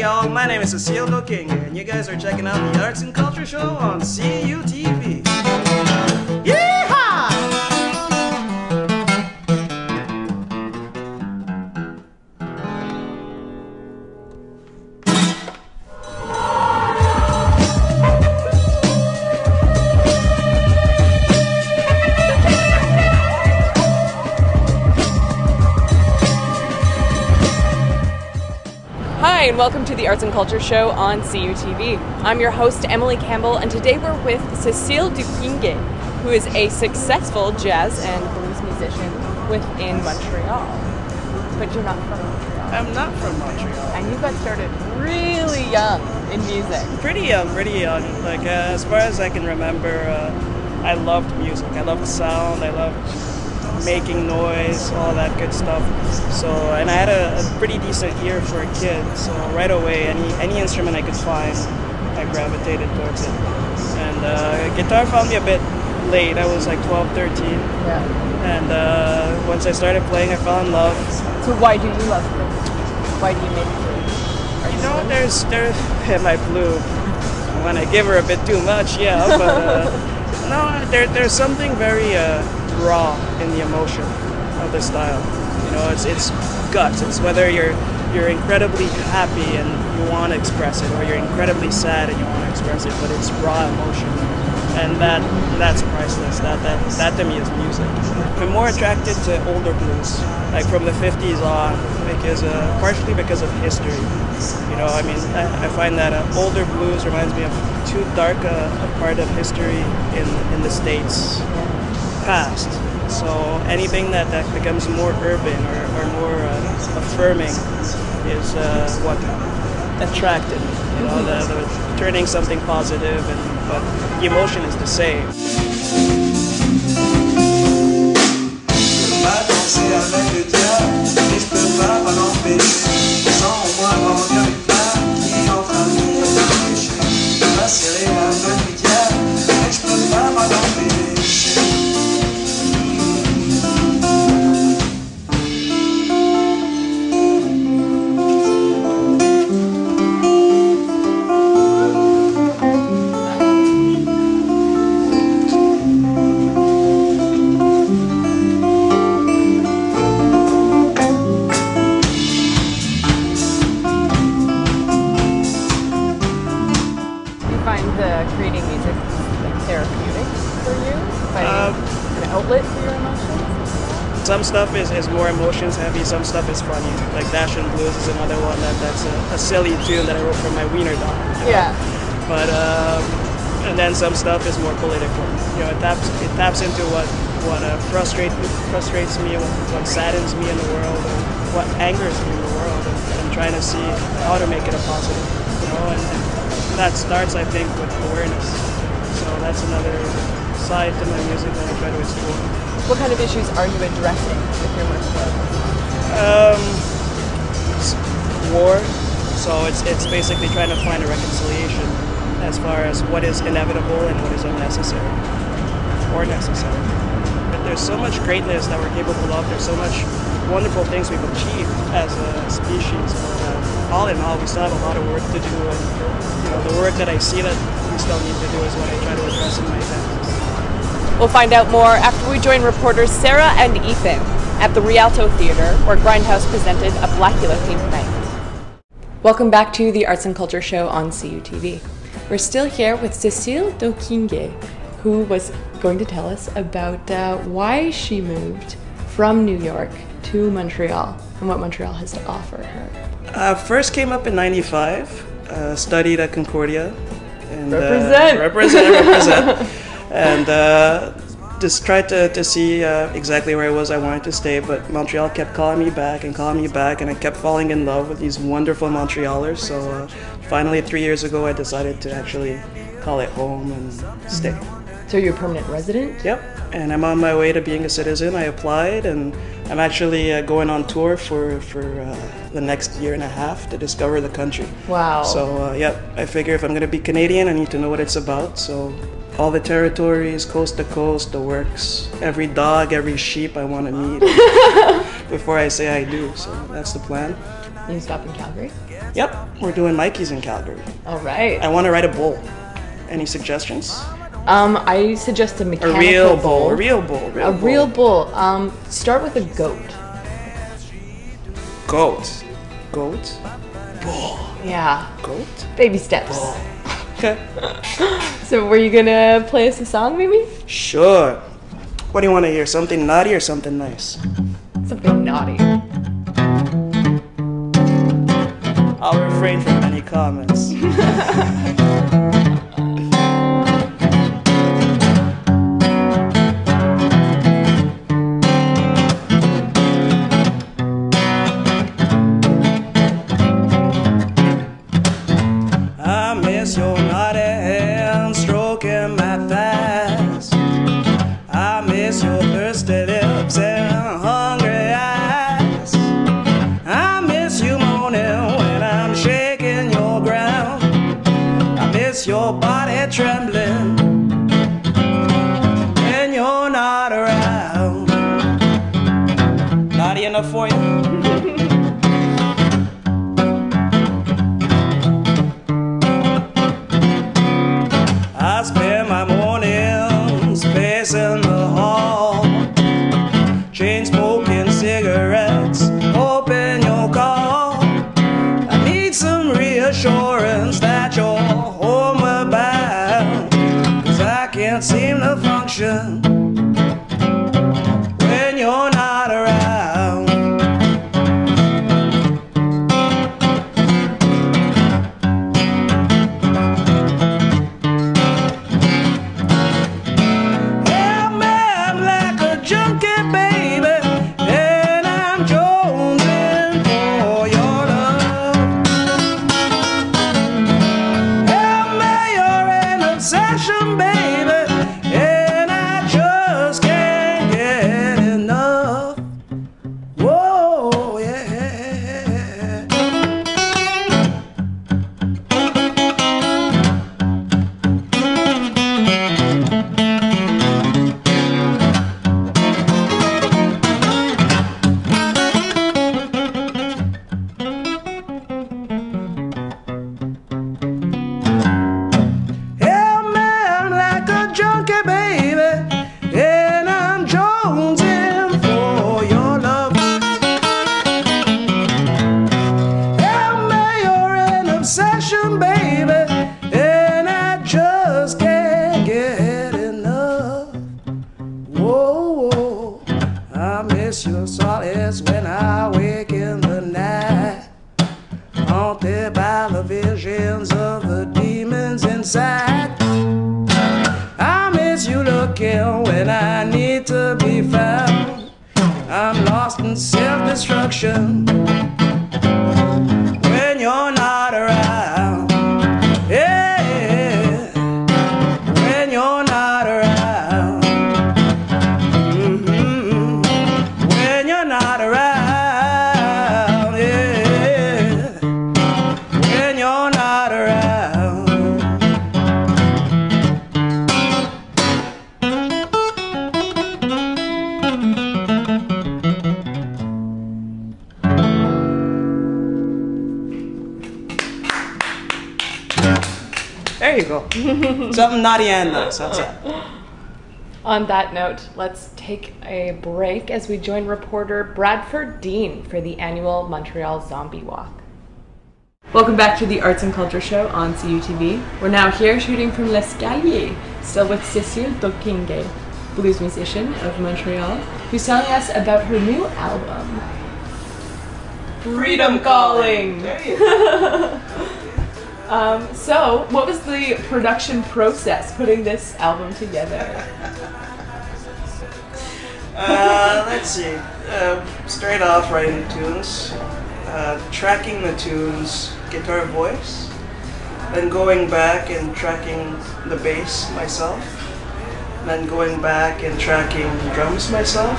y'all, my name is Cecile King, and you guys are checking out the Arts and Culture Show on CUTV. Yeehaw! Hi, and welcome to the Arts and Culture Show on CUTV. I'm your host, Emily Campbell, and today we're with Cecile Duquingue, who is a successful jazz and blues musician within Montreal. But you're not from Montreal. I'm not from Montreal. And you got started really young in music. Pretty young. Like, as far as I can remember, I loved music. I loved sound. I loved making noise, all that good stuff. So, and I had a pretty decent ear for a kid. So right away, any instrument I could find, I gravitated towards it. And guitar found me a bit late. I was like 12, 13. Yeah. And once I started playing, I fell in love. So why do you love blues? Why do you make blues? You know, there's my blue. When I give her a bit too much, yeah. But no, there's something very raw in the emotion of the style. You know, it's guts. It's whether you're incredibly happy and you want to express it, or you're incredibly sad and you want to express it, but it's raw emotion, and that's priceless. That to me is music. I'm more attracted to older blues, like from the 50s on, because partially because of history. You know, I mean, I find that older blues reminds me of too dark a part of history in the States past. So anything that becomes more urban or more affirming is what attracted me. You know, the turning something positive, but the emotion is the same. Creating music like therapeutic for you? An outlet for your emotions? Some stuff is more emotions heavy, some stuff is funny. Like Dash and Blues is another one that's a silly tune that I wrote for my wiener dog. Yeah. But and then some stuff is more political. You know, it taps into what frustrates me, what saddens me in the world, or what angers me in the world, and I'm trying to see how to make it a positive. You know, and that starts, I think, with awareness. So that's another side to my music that I try to explore. What kind of issues are you addressing with your work? War. So it's basically trying to find a reconciliation as far as what is inevitable and what is unnecessary or necessary. But there's so much greatness that we're capable of. There's so much wonderful things we've achieved as a species. All in all, we still have a lot of work to do, and you know, the work that I see that we still need to do is what I try to address in my events. We'll find out more after we join reporters Sarah and Ethan at the Rialto Theatre, where Grindhouse presented a Blackula themed night. Welcome back to the Arts and Culture Show on CUTV. We're still here with Cecile Duquingue, who was going to tell us about why she moved from New York to Montreal and what Montreal has to offer her. First came up in '95, studied at Concordia. And, represent. And just tried to see exactly where I wanted to stay, but Montreal kept calling me back, and I kept falling in love with these wonderful Montrealers. So finally, 3 years ago, I decided to actually call it home and stay. So you're a permanent resident? Yep, and I'm on my way to being a citizen. I applied, and I'm actually going on tour for the next year and a half to discover the country. Wow. So, yep, I figure if I'm going to be Canadian, I need to know what it's about. So all the territories, coast to coast, the works, every dog, every sheep I want to meet. before I say I do. So that's the plan. You stop in Calgary? Yep, we're doing Mikey's in Calgary. All right. I want to ride a bull. Any suggestions? I suggest a mechanical A real bull. A real bull. A real bull. Start with a goat. Goat. Goat. Bull. Yeah. Goat. Baby steps. Bull. Okay. So were you gonna play us a song maybe? Sure. What do you want to hear? Something naughty or something nice? Something naughty. I'll refrain from any comments. I miss your naughty hand stroking my thighs. I miss your thirsty lips and hungry eyes. I miss you moaning when I'm shaking your ground. I miss your body trembling when you're not around. Naughty enough for you? I spend my mornings pacing the hall, chain smoking cigarettes, hoping you'll call. I need some reassurance that you're homeward bound, 'cause I can't seem to function when you're not around. Yeah, man, I'm like a junkie, baby, and I'm jonesing for your love. Yeah, man, you're an obsession, baby, and I just can't get enough. Whoa, yeah. Yeah, man, I'm like a junkie, baby, and I'm jonesing for your love. Yeah, man, you're an obsession, baby, and I just can't get enough. Whoa, whoa, I miss your solids when I wake in the night, haunted by the visions of the demons inside. I miss you looking when I need to be found. I'm lost in self-destruction when you're not around. Yeah, when you're not around. Mhm. When you're not around. Yeah, when you're not around. There you go. Something naughty and nice. That's it. On that note, let's take a break as we join reporter Bradford Dean for the annual Montreal Zombie Walk. Welcome back to the Arts and Culture Show on CUTV. We're now here shooting from L'Escalier, still with Cécile Dokingue, blues musician of Montreal, who's telling us about her new album, Freedom Calling. There you go. So, what was the production process putting this album together? Let's see. Straight off writing the tunes, tracking the tunes, guitar voice, then going back and tracking the bass myself, then going back and tracking drums myself,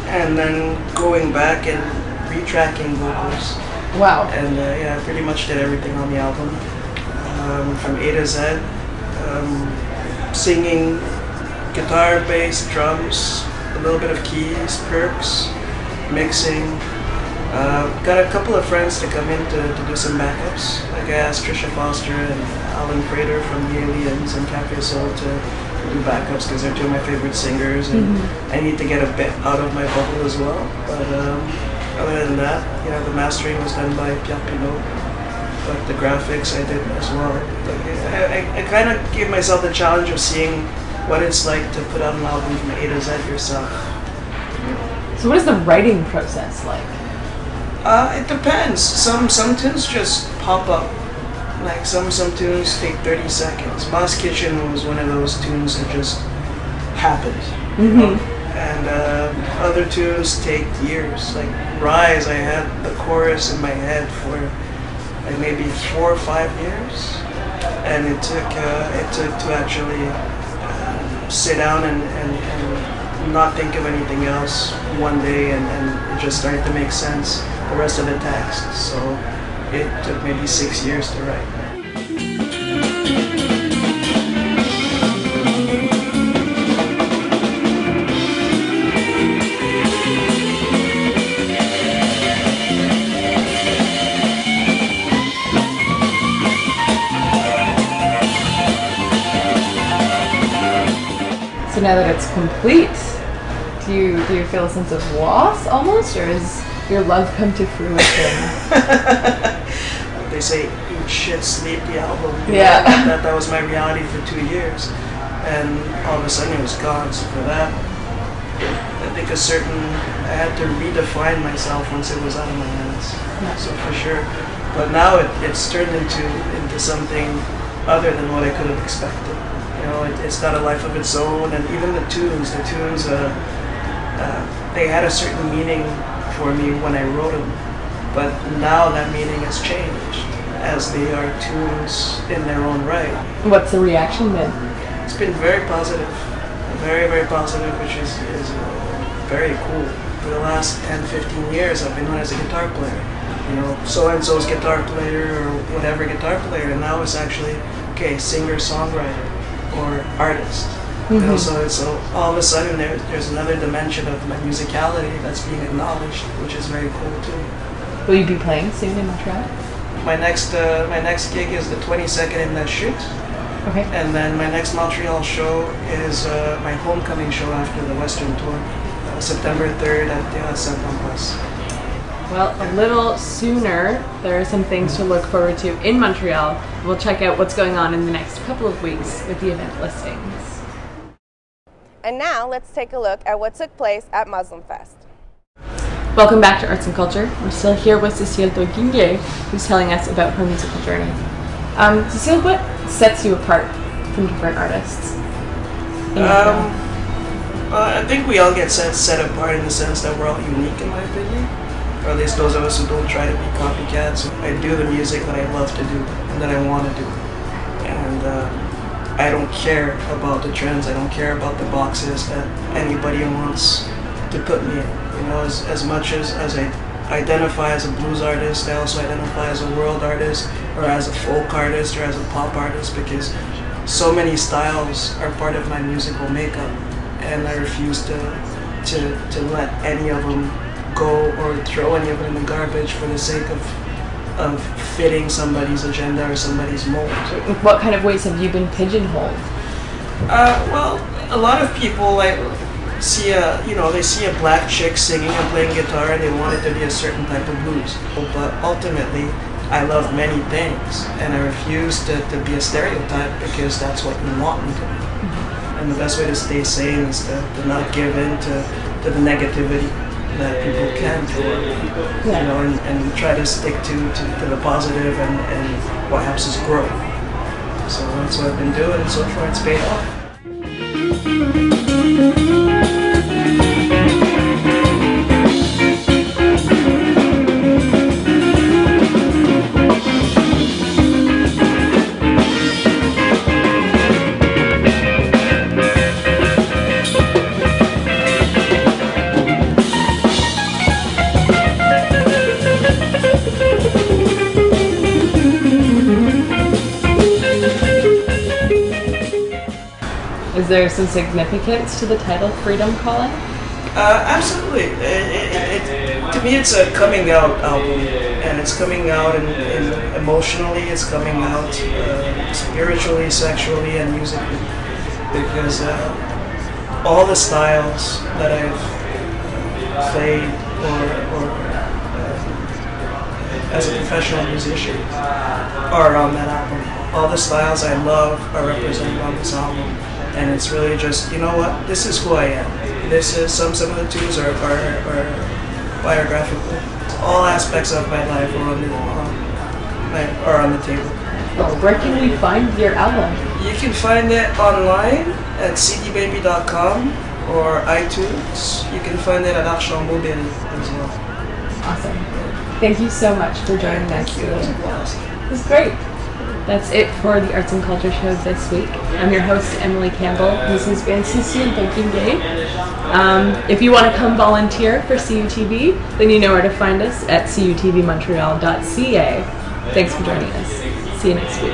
and then going back and retracking vocals. Wow. And yeah, I pretty much did everything on the album, from A to Z, singing, guitar, bass, drums, a little bit of keys, perks, mixing. Got a couple of friends to come in to do some backups. Like I asked Trisha Foster and Alan Prater from the Aliens and Cafe Soul to do backups because they're two of my favorite singers, and I need to get a bit out of my bubble as well. But other than that, the mastering was done by Pierre Pinot, but the graphics I did as well. I kind of gave myself the challenge of seeing what it's like to put out an album from A to Z yourself. So what is the writing process like? It depends. Some tunes just pop up. Like some tunes take 30 seconds. Moss Kitchen was one of those tunes that just happened. And other tunes take years. Like Rise, I had the chorus in my head for like maybe 4 or 5 years, and it took to actually sit down and not think of anything else one day, and it just started to make sense, the rest of the text. So it took maybe 6 years to write. So now that it's complete, do you feel a sense of loss almost, or is your love come to fruition? They say eat shit, sleep, the album. Yeah. That was my reality for 2 years, and all of a sudden it was gone. So for that, I think I had to redefine myself once it was out of my hands. Yeah. So for sure. But now it's turned into something other than what I could have expected. It's got a life of its own, and even the tunes, they had a certain meaning for me when I wrote them, but now that meaning has changed, as they are tunes in their own right. What's the reaction been? It's been very positive, very, very positive, which is very cool. For the last 10, 15 years, I've been known as a guitar player. So-and-so's guitar player or whatever guitar player, and now it's actually, singer-songwriter or artist. So all of a sudden there's another dimension of my musicality that's being acknowledged, which is very cool too. Will you be playing soon in Montreal? My next gig is the 22nd in the Chute. Okay. And then my next Montreal show is my homecoming show after the Western tour, September 3rd at Théâtre Saint-Ambroise. Well, a little sooner, there are some things to look forward to in Montreal. We'll check out what's going on in the next couple of weeks with the event listings. And now let's take a look at what took place at Muslim Fest. Welcome back to Arts and Culture. We're still here with Cécile Doguingue, who's telling us about her musical journey. Cécile, what sets you apart from different artists? I think we all get set apart in the sense that we're all unique, in my opinion. Or at least those of us who don't try to be copycats. I do the music that I love to do and that I want to do. And I don't care about the trends, I don't care about the boxes that anybody wants to put me in. As much as I identify as a blues artist, I also identify as a world artist, or as a folk artist, or as a pop artist, because so many styles are part of my musical makeup, and I refuse to let any of them go or throw any of it in the garbage for the sake of fitting somebody's agenda or somebody's mold. What kind of ways have you been pigeonholed? Well, a lot of people see a black chick singing and playing guitar and they want it to be a certain type of blues. But ultimately, I love many things, and I refuse to be a stereotype because that's what you want me to be. And the best way to stay sane is to not give in to the negativity that people can throw, and try to stick to the positive and what helps us grow. So that's what I've been doing, and so far it's paid off. Is there some significance to the title Freedom Calling? Absolutely. To me, it's a coming out album, and it's coming out in emotionally. It's coming out spiritually, sexually, and musically, because all the styles that I've played or as a professional musician are on that album. All the styles I love are represented on this album, and it's really just, you know what, this is who I am. This is some of the tunes are biographical. All aspects of my life are on the table. Well, where can we find your album? You can find it online at cdbaby.com or iTunes. You can find it at Arts Mobile as well. Awesome. Thank you so much for joining us. Thank you. It was great. That's it for the Arts and Culture Show this week. I'm your host, Emily Campbell. This has been CC Thinking Day. If you want to come volunteer for CUTV, then you know where to find us at cutvmontreal.ca. Thanks for joining us. See you next week.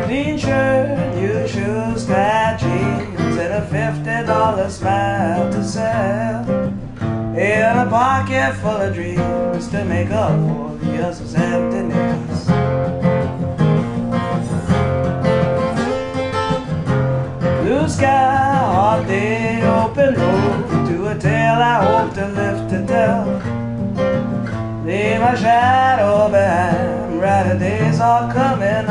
Clean shirt, new shoes, bad jeans, and a $50 smile to sell. In a pocket full of dreams to make up for the years of emptiness. Blue sky, hot day, open road to a tale I hope to live to tell. Leave my shadow behind, brighter days are coming